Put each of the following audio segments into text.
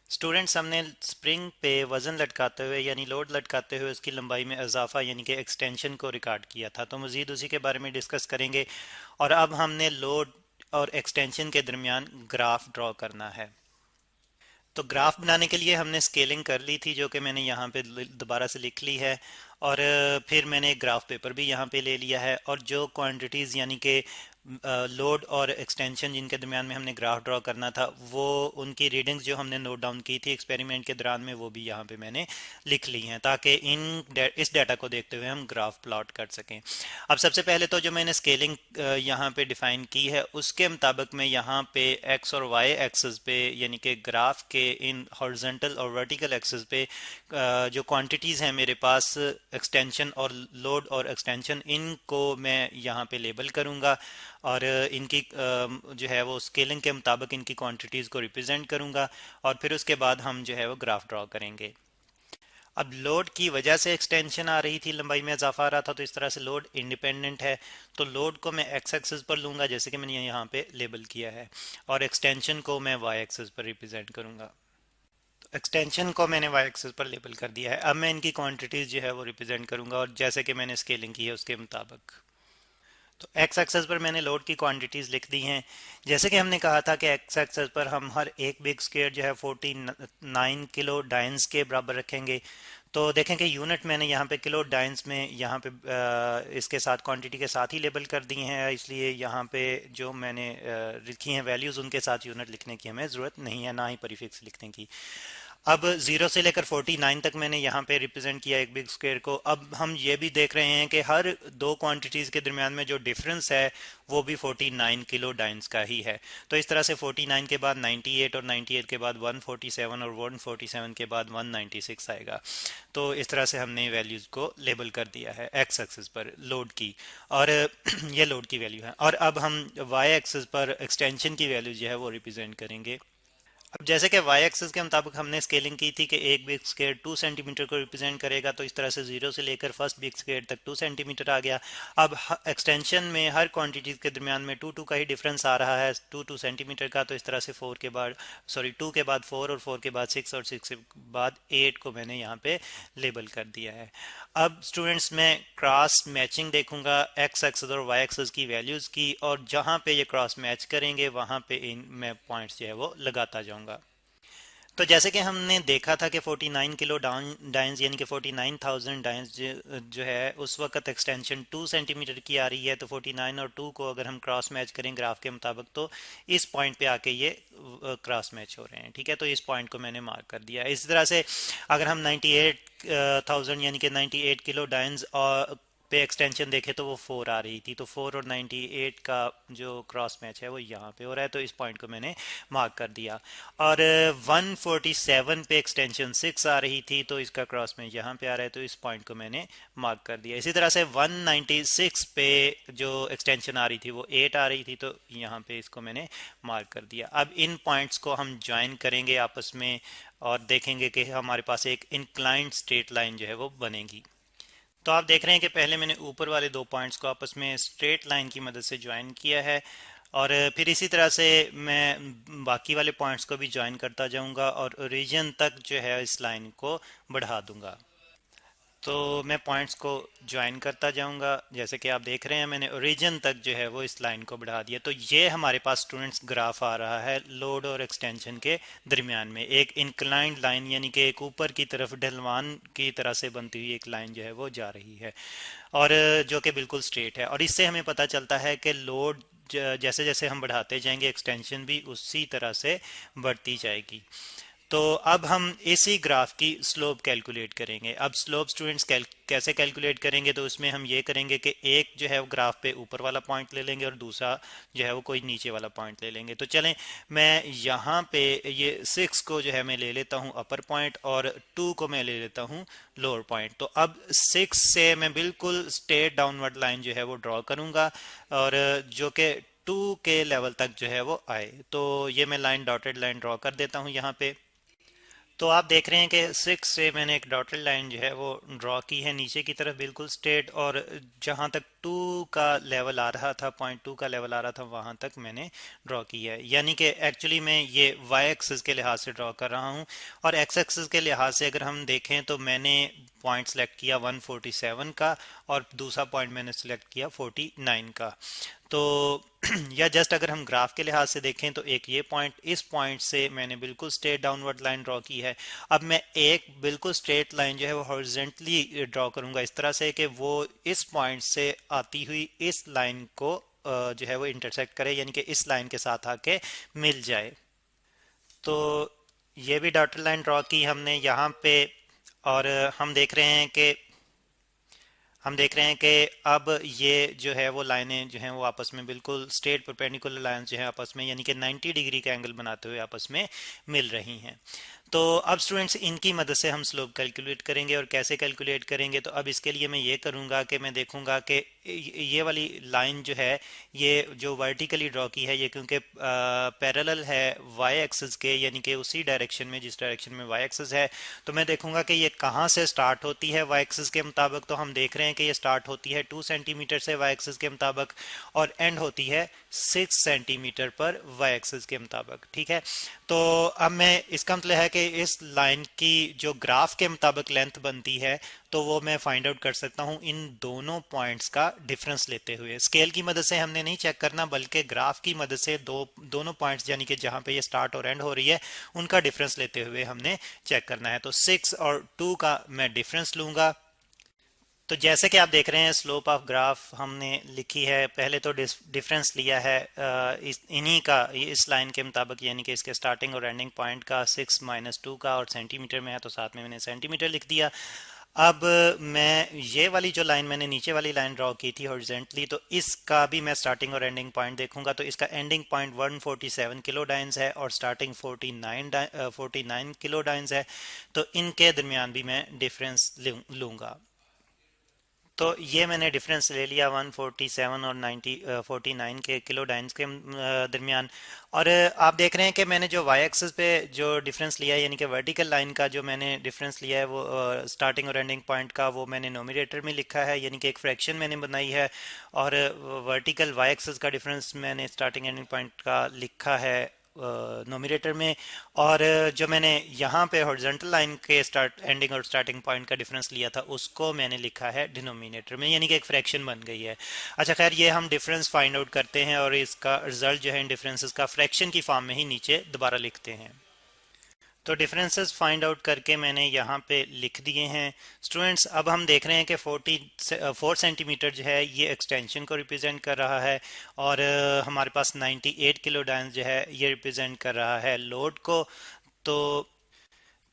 Students, हमने spring पे वज़न लटकाते हुए यानी लोड लटकाते हुए उसकी लंबाई में इजाफा यानी कि एक्सटेंशन को रिकॉर्ड किया था। तो मज़ीद उसी के बारे में डिस्कस करेंगे। और अब हमने लोड और एक्सटेंशन के दरमियान ग्राफ ड्रॉ करना है। तो ग्राफ बनाने के लिए हमने स्केलिंग कर ली थी, जो कि मैंने यहाँ पे दोबारा से लिख ली है। और फिर मैंने एक ग्राफ पेपर भी यहाँ पे ले लिया है। और जो क्वांटिटीज़ यानी कि लोड और एक्सटेंशन जिनके दरमियान में हमने ग्राफ ड्रॉ करना था, वो उनकी रीडिंग्स जो हमने नोट डाउन की थी एक्सपेरिमेंट के दौरान में, वो भी यहाँ पे मैंने लिख ली हैं, ताकि इस डाटा को देखते हुए हम ग्राफ प्लॉट कर सकें। अब सबसे पहले तो जो मैंने स्केलिंग यहाँ पे डिफाइन की है, उसके मुताबिक मैं यहाँ पे एक्स और वाई एक्सिस पे यानी कि ग्राफ के इन हॉरिजॉन्टल और वर्टिकल एक्सिस पे जो क्वांटिटीज़ हैं मेरे पास, एक्सटेंशन और लोड और एक्सटेंशन, इनको मैं यहाँ पे लेबल करूँगा। और इनकी जो है वो स्केलिंग के मुताबिक इनकी क्वांटिटीज़ को रिप्रेजेंट करूँगा। और फिर उसके बाद हम जो है वो ग्राफ ड्रॉ करेंगे। अब लोड की वजह से एक्सटेंशन आ रही थी, लंबाई में इजाफा आ रहा था, तो इस तरह से लोड इंडिपेंडेंट है। तो लोड को मैं एक्स एक्सिस पर लूँगा, जैसे कि मैंने यहाँ पे लेबल किया है। और एक्सटेंशन को मैं वाई एक्सिस पर रिप्रेजेंट करूँगा। एक्सटेंशन को मैंने वाई एक्सिस पर लेबल कर दिया है। अब मैं इनकी क्वांटिटीज़ जो है वो रिप्रेजेंट करूँगा, और जैसे कि मैंने स्केलिंग की है उसके मुताबिक। तो एक्स एक्सेस पर मैंने लोड की क्वांटिटीज़ लिख दी हैं। जैसे कि हमने कहा था कि एक्स एक्सेस पर हम हर एक बिग स्क्वायर जो है 49 किलो डाइन्स के बराबर रखेंगे। तो देखें कि यूनिट मैंने यहाँ पे किलो डाइन्स में यहाँ पे इसके साथ क्वांटिटी के साथ ही लेबल कर दी हैं, इसलिए यहाँ पे जो मैंने लिखी हैं वैल्यूज़, उनके साथ यूनिट लिखने की हमें ज़रूरत नहीं है, ना ही प्रीफिक्स लिखने की। अब 0 से लेकर 49 तक मैंने यहाँ पे रिप्रेजेंट किया एक बिग स्क्वायर को। अब हम ये भी देख रहे हैं कि हर दो क्वांटिटीज़ के दरमियान में जो डिफरेंस है वो भी 49 किलो डाइन्स का ही है। तो इस तरह से 49 के बाद 98 और 98 के बाद 147 और 147 के बाद 196 आएगा। तो इस तरह से हमने वैल्यूज़ को लेबल कर दिया है एक्स एक्सिस पर लोड की। और ये लोड की वैल्यू है। और अब हम वाई एक्सिस पर एक्सटेंशन की वैल्यू जो है वो रिप्रेजेंट करेंगे। अब जैसे कि वाई एक्सिस के मुताबिक हमने स्केलिंग की थी कि एक बिग स्क्वायर 2 सेंटीमीटर को रिप्रेजेंट करेगा, तो इस तरह से 0 से लेकर फर्स्ट बिग स्क्वायर तक 2 सेंटीमीटर आ गया। अब एक्सटेंशन में हर क्वांटिटी के दरमियान में 2 2 का ही डिफरेंस आ रहा है, 2 सेंटीमीटर का। तो इस तरह से 2 के बाद 4 और 4 के बाद 6 और 6 के बाद 8 को मैंने यहाँ पे लेबल कर दिया है। अब स्टूडेंट्स, मैं क्रॉस मैचिंग देखूंगा एक्स एक्सिस और वाई एक्सिस की वैल्यूज़ की, और जहाँ पे ये क्रॉस मैच करेंगे वहाँ पे इन मैं पॉइंट्स जो है वो लगाता जाऊंगा। तो जैसे कि हमने देखा था कि 49 किलो डाइंस यानी कि 49,000 डाइंस जो है उस वक्त एक्सटेंशन 2 सेंटीमीटर की आ रही है। तो 49 और 2 को अगर हम क्रॉस मैच करें ग्राफ के मुताबिक, तो इस पॉइंट पे आके ये क्रॉस मैच हो रहे हैं। ठीक है, तो इस पॉइंट को मैंने मार्क कर दिया है। इस तरह से अगर हम 98,000 यानी कि 98 किलो डाइंस और पे एक्सटेंशन देखे तो वो 4 आ रही थी। तो 4 और 98 का जो क्रॉस मैच है वो यहाँ पे हो रहा है, तो इस पॉइंट को मैंने मार्क कर दिया। और 147 पे एक्सटेंशन 6 आ रही थी, तो इसका क्रॉस मैच यहाँ पे आ रहा है, तो इस पॉइंट को मैंने मार्क कर दिया। इसी तरह से 196 पे जो एक्सटेंशन आ रही थी वो 8 आ रही थी, तो यहाँ पे इसको मैंने मार्क कर दिया। अब इन पॉइंट्स को हम ज्वाइन करेंगे आपस में, और देखेंगे कि हमारे पास एक इंक्लाइंड स्ट्रेट लाइन जो है वो बनेगी। तो आप देख रहे हैं कि पहले मैंने ऊपर वाले दो पॉइंट्स को आपस में स्ट्रेट लाइन की मदद से ज्वाइन किया है, और फिर इसी तरह से मैं बाकी वाले पॉइंट्स को भी ज्वाइन करता जाऊंगा और ओरिजिन तक जो है इस लाइन को बढ़ा दूंगा। तो मैं पॉइंट्स को ज्वाइन करता जाऊंगा। जैसे कि आप देख रहे हैं मैंने ओरिजिन तक जो है वो इस लाइन को बढ़ा दिया। तो ये हमारे पास स्टूडेंट्स ग्राफ आ रहा है लोड और एक्सटेंशन के दरमियान में एक इंक्लाइंड लाइन, यानी कि एक ऊपर की तरफ ढलवान की तरह से बनती हुई एक लाइन जो है वो जा रही है, और जो कि बिल्कुल स्ट्रेट है। और इससे हमें पता चलता है कि लोड जैसे जैसे हम बढ़ाते जाएंगे एक्सटेंशन भी उसी तरह से बढ़ती जाएगी। तो अब हम इसी ग्राफ की स्लोप कैलकुलेट करेंगे। अब स्लोप स्टूडेंट्स कैसे कैलकुलेट करेंगे, तो उसमें हम ये करेंगे कि एक जो है वो ग्राफ पे ऊपर वाला पॉइंट ले लेंगे और दूसरा जो है वो कोई नीचे वाला पॉइंट ले लेंगे। तो चलें, मैं यहाँ पे ये 6 को जो है मैं ले लेता हूँ अपर पॉइंट, और 2 को मैं ले लेता हूँ लोअर पॉइंट। तो अब 6 से मैं बिल्कुल स्ट्रेट डाउनवर्ड लाइन जो है वो ड्रॉ करूँगा, और जो कि 2 के लेवल तक जो है वो आए। तो ये मैं लाइन डॉटेड लाइन ड्रॉ कर देता हूँ यहाँ पे। तो आप देख रहे हैं कि 6 से मैंने एक डॉटेड लाइन जो है वो ड्रॉ की है नीचे की तरफ बिल्कुल स्ट्रेट, और जहां तक 2 का लेवल आ रहा था, .2 का लेवल आ रहा था, वहां तक मैंने ड्रॉ की है। यानी कि एक्चुअली मैं ये वाई एक्सिस के लिहाज से ड्रॉ कर रहा हूं, और एक्स एक्सिस के लिहाज से अगर हम देखें तो मैंने पॉइंट सेलेक्ट किया 147 का, और दूसरा पॉइंट मैंने सेलेक्ट किया 49 का। तो या जस्ट अगर हम ग्राफ के लिहाज से देखें तो एक ये पॉइंट, इस पॉइंट से मैंने बिल्कुल स्ट्रेट डाउनवर्ड लाइन ड्रॉ की है। अब मैं एक बिल्कुल स्ट्रेट लाइन जो है वो हॉरिजॉन्टली ड्रॉ करूंगा इस तरह से कि वो इस पॉइंट से आती हुई इस लाइन को जो है वो इंटरसेक्ट करे, यानी कि इस लाइन के साथ आके मिल जाए। तो ये भी डॉटेड लाइन ड्रॉ की हमने यहाँ पे, और हम देख रहे हैं कि अब ये जो है वो लाइनें जो हैं वो आपस में बिल्कुल स्ट्रेट परपेंडिकुलर लाइंस जो हैं आपस में, यानी कि 90 डिग्री का एंगल बनाते हुए आपस में मिल रही हैं। तो अब स्टूडेंट्स इनकी मदद से हम स्लोप कैलकुलेट करेंगे, और कैसे कैलकुलेट करेंगे, तो अब इसके लिए मैं ये करूँगा कि मैं देखूँगा कि ये वाली लाइन जो है ये जो वर्टिकली ड्रॉ की है ये क्योंकि पैरेलल है वाई एक्सिस के, यानी कि उसी डायरेक्शन में जिस डायरेक्शन में वाई एक्सिस है। तो मैं देखूंगा कि ये कहाँ से स्टार्ट होती है वाई एक्सिस के मुताबिक। तो हम देख रहे हैं कि ये स्टार्ट होती है 2 सेंटीमीटर से वाई एक्सिस के मुताबिक, और एंड होती है 6 सेंटीमीटर पर वाई एक्सिस के मुताबिक। ठीक है, तो अब मैं इसका मतलब है कि इस लाइन की जो ग्राफ के मुताबिक लेंथ बनती है तो वो मैं फाइंड आउट कर सकता हूं इन दोनों पॉइंट्स का डिफरेंस लेते हुए। स्केल की मदद से हमने नहीं चेक करना, बल्कि ग्राफ की मदद से दोनों पॉइंट्स यानी कि जहां पे ये स्टार्ट और एंड हो रही है उनका डिफरेंस लेते हुए हमने चेक करना है। तो 6 और 2 का मैं डिफरेंस लूंगा। तो जैसे कि आप देख रहे हैं स्लोप ऑफ ग्राफ हमने लिखी है, पहले तो डिफरेंस लिया है इन्हीं का इस लाइन के मुताबिक, यानी कि इसके स्टार्टिंग और एंडिंग पॉइंट का 6 - 2 का, और सेंटीमीटर में है तो साथ में मैंने सेंटीमीटर लिख दिया। अब मैं ये वाली जो लाइन मैंने नीचे वाली लाइन ड्रॉ की थी हॉरिजॉन्टली, तो इसका भी मैं स्टार्टिंग और एंडिंग पॉइंट देखूंगा। तो इसका एंडिंग पॉइंट 147 किलो डाइन्स है और स्टार्टिंग 49 किलो डाइन्स है। तो इनके दरमियान भी मैं डिफरेंस लूंगा। तो ये मैंने डिफरेंस ले लिया 147 और 49 के किलो डाइन्स के दरमियान। और आप देख रहे हैं कि मैंने जो वाई एक्सिस पे जो डिफरेंस लिया है, यानी कि वर्टिकल लाइन का जो मैंने डिफरेंस लिया है वो स्टार्टिंग और एंडिंग पॉइंट का, वो मैंने नोमिनेटर में लिखा है, यानी कि एक फ्रैक्शन मैंने बनाई है। और वर्टिकल वाई एक्सिस का डिफरेंस मैंने स्टार्टिंग एंडिंग पॉइंट का लिखा है नोमिनेटर में। और जो मैंने यहाँ पे हॉरिजॉन्टल लाइन के स्टार्ट एंडिंग और स्टार्टिंग पॉइंट का डिफरेंस लिया था उसको मैंने लिखा है डिनोमिनेटर में, यानी कि एक फ्रैक्शन बन गई है। अच्छा खैर, ये हम डिफरेंस फाइंड आउट करते हैं और इसका रिजल्ट जो है इन डिफरेंसेस का फ्रैक्शन की फॉर्म में ही नीचे दोबारा लिखते हैं। तो डिफरेंसेस फाइंड आउट करके मैंने यहाँ पे लिख दिए हैं स्टूडेंट्स। अब हम देख रहे हैं कि 4 सेंटीमीटर जो है ये एक्सटेंशन को रिप्रेजेंट कर रहा है, और हमारे पास 98 किलो डायन जो है ये रिप्रेजेंट कर रहा है लोड को। तो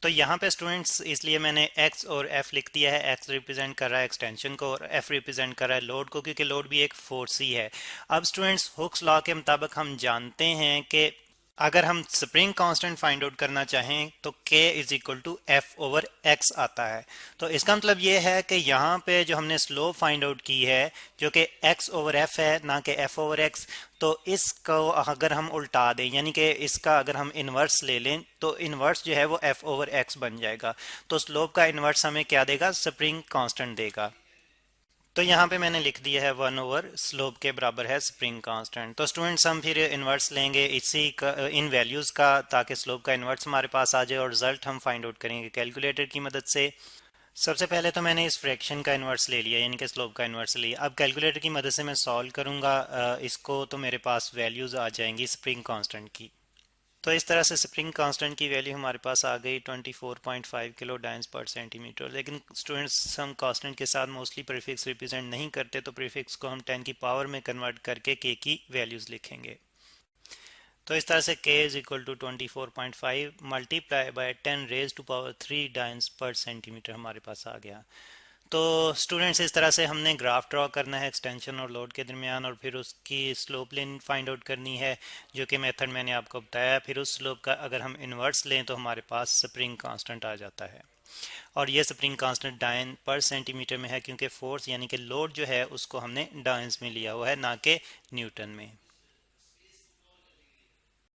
तो यहाँ पे स्टूडेंट्स इसलिए मैंने x और f लिख दिया है। x रिप्रेजेंट कर रहा है एक्सटेंशन को और f रिप्रेजेंट कर रहा है लोड को, क्योंकि लोड भी एक फोर्स ही है। अब स्टूडेंट्स हुक्स लॉ के मुताबिक हम जानते हैं कि अगर हम स्प्रिंग कांस्टेंट फाइंड आउट करना चाहें तो k is equal to F over X आता है। तो इसका मतलब ये है कि यहाँ पे जो हमने स्लोप फाइंड आउट की है जो कि x ओवर f है, ना कि f ओवर x, तो इसको अगर हम उल्टा दें, यानी कि इसका अगर हम इन्वर्स ले लें तो इन्वर्स जो है वो f ओवर x बन जाएगा। तो स्लोप का इन्वर्स हमें क्या देगा? स्प्रिंग कांस्टेंट देगा। तो यहाँ पे मैंने लिख दिया है 1 ओवर स्लोप के बराबर है स्प्रिंग कांस्टेंट। तो स्टूडेंट्स हम फिर इन्वर्स लेंगे इसी का, इन वैल्यूज़ का, ताकि स्लोप का इन्वर्स हमारे पास आ जाए और रिजल्ट हम फाइंड आउट करेंगे कैलकुलेटर की मदद से। सबसे पहले तो मैंने इस फ्रैक्शन का इन्वर्स ले लिया, यानी कि स्लोप का इन्वर्स लिया। अब कैलकुलेटर की मदद से मैं सॉल्व करूँगा इसको, तो मेरे पास वैल्यूज़ आ जाएंगी स्प्रिंग कांस्टेंट की। तो इस तरह से स्प्रिंग कांस्टेंट की वैल्यू हमारे पास आ गई 24.5 किलो डायंस पर सेंटीमीटर। लेकिन स्टूडेंट्स हम कांस्टेंट के साथ मोस्टली प्रीफिक्स रिप्रेजेंट नहीं करते, तो प्रीफिक्स को हम 10 की पावर में कन्वर्ट करके के की वैल्यूज़ लिखेंगे। तो इस तरह से k is equal to 24.5 multiply by 10 raise to power 3 dynes पर सेंटीमीटर हमारे पास आ गया। तो स्टूडेंट्स इस तरह से हमने ग्राफ ड्रॉ करना है एक्सटेंशन और लोड के दरमियान, और फिर उसकी स्लोप लाइन फाइंड आउट करनी है, जो कि मेथड मैंने आपको बताया। फिर उस स्लोप का अगर हम इन्वर्स लें तो हमारे पास स्प्रिंग कांस्टेंट आ जाता है, और ये स्प्रिंग कांस्टेंट डायन पर सेंटीमीटर में है, क्योंकि फोर्स यानी कि लोड जो है उसको हमने डायंस में लिया हुआ है, ना कि न्यूटन में।